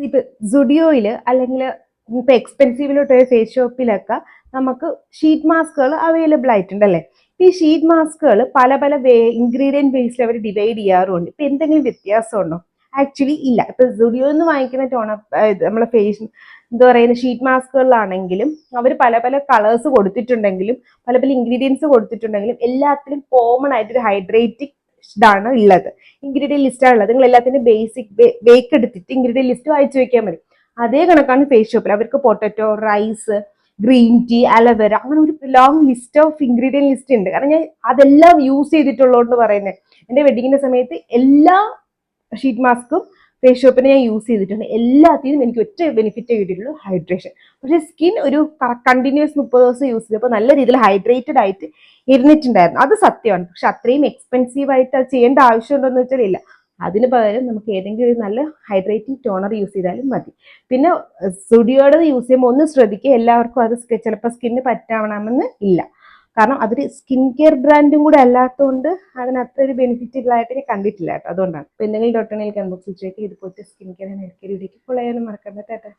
ഇപ്പൊ സുഡിയോയിൽ അല്ലെങ്കിൽ ഇപ്പൊ എക്സ്പെൻസീവിലോട്ട് ഫേസ് ഷോപ്പിലൊക്കെ നമുക്ക് ഷീറ്റ് മാസ്കുകൾ അവൈലബിൾ ആയിട്ടുണ്ട് അല്ലേ. ഈ ഷീറ്റ് മാസ്കുകൾ പല പല ഇൻഗ്രീഡിയൻറ്റ് ബേസിൽ അവർ ഡിവൈഡ് ചെയ്യാറുണ്ട്. ഇപ്പൊ എന്തെങ്കിലും വ്യത്യാസമുണ്ടോ? ആക്ച്വലി ഇല്ല. ഇപ്പൊ സുഡിയോ എന്ന് വാങ്ങിക്കുന്ന ടോണർ നമ്മളെ ഫേസ് എന്താ പറയുന്ന ഷീറ്റ് മാസ്കുകളിലാണെങ്കിലും അവർ പല പല കളേഴ്സ് കൊടുത്തിട്ടുണ്ടെങ്കിലും പല പല ഇൻഗ്രീഡിയൻസ് കൊടുത്തിട്ടുണ്ടെങ്കിലും എല്ലാത്തിലും കോമൺ ആയിട്ടൊരു ഹൈഡ്രേറ്റിക് ഇതാണ് ഉള്ളത്. ഇൻഗ്രീഡിയൻ ലിസ്റ്റാണ് ഉള്ളത്. നിങ്ങൾ എല്ലാത്തിനും ബേസിക് ബേക്ക് എടുത്തിട്ട് ഇൻഗ്രീഡിയൻ ലിസ്റ്റ് വായിച്ചു വെക്കാൻ മതി. അതേ കണക്കാണ് ഫേസ് ഷോപ്പിൽ. അവർക്ക് potato, rice, green tea, aloe vera, അങ്ങനെ ഒരു long list of ingredient list ഉണ്ട്. കാരണം ഞാൻ അതെല്ലാം യൂസ് ചെയ്തിട്ടുള്ളതുകൊണ്ട് പറയുന്നത്. എൻ്റെ വെഡിങ്ങിന്റെ സമയത്ത് എല്ലാ ഷീറ്റ് മാസ്കും ഫേസ് ഷോപ്പിന് ഞാൻ യൂസ് ചെയ്തിട്ടുണ്ട്. എല്ലാത്തിനും എനിക്ക് ഒറ്റ ബെനിഫിറ്റ് കിട്ടിയിട്ടുള്ളൂ, ഹൈഡ്രേഷൻ. പക്ഷെ സ്കിൻ ഒരു കണ്ടിന്യൂസ് 30 ദിവസം യൂസ് ചെയ്തപ്പോൾ നല്ല രീതിയിൽ ഹൈഡ്രേറ്റഡ് ആയിട്ട് ഇരുന്നിട്ടുണ്ടായിരുന്നു. അത് സത്യമാണ്. പക്ഷെ അത്രയും എക്സ്പെൻസീവ് ആയിട്ട് അത് ചെയ്യേണ്ട ആവശ്യമുണ്ടോന്ന് വെച്ചാൽ ഇല്ല. അതിന് പകരം നമുക്ക് ഏതെങ്കിലും ഒരു നല്ല ഹൈഡ്രേറ്റിംഗ് ടോണർ യൂസ് ചെയ്താലും മതി. പിന്നെ സ്റ്റുഡിയോയുടെ യൂസ് ചെയ്യുമ്പോൾ ഒന്ന് ശ്രദ്ധിക്കുക, എല്ലാവർക്കും അത് ചിലപ്പോൾ സ്കിന്നിന് പറ്റാവണമെന്ന് ഇല്ല. കാരണം അതൊരു സ്കിൻ കെയർ ബ്രാൻഡും കൂടെ അല്ലാത്തതുകൊണ്ട് അതിന് അത്ര ഒരു ബെനിഫിറ്റ് ഉള്ളതായിട്ട് ഞാൻ കണ്ടിട്ടില്ല കേട്ടോ. അതുകൊണ്ടാണ്. ഇപ്പൊ എന്തെങ്കിലും ഡോട്ട് കമന്റ് ബോക്സിൽ ചോദിക്കുക. ഇതുപോലത്തെ സ്കിൻ കെയർ ഹെൽത്ത് കെയർ വീഡിയോക്ക് ഫോളോ ചെയ്യാനും മറക്കണ്ട. ടാറ്റാ.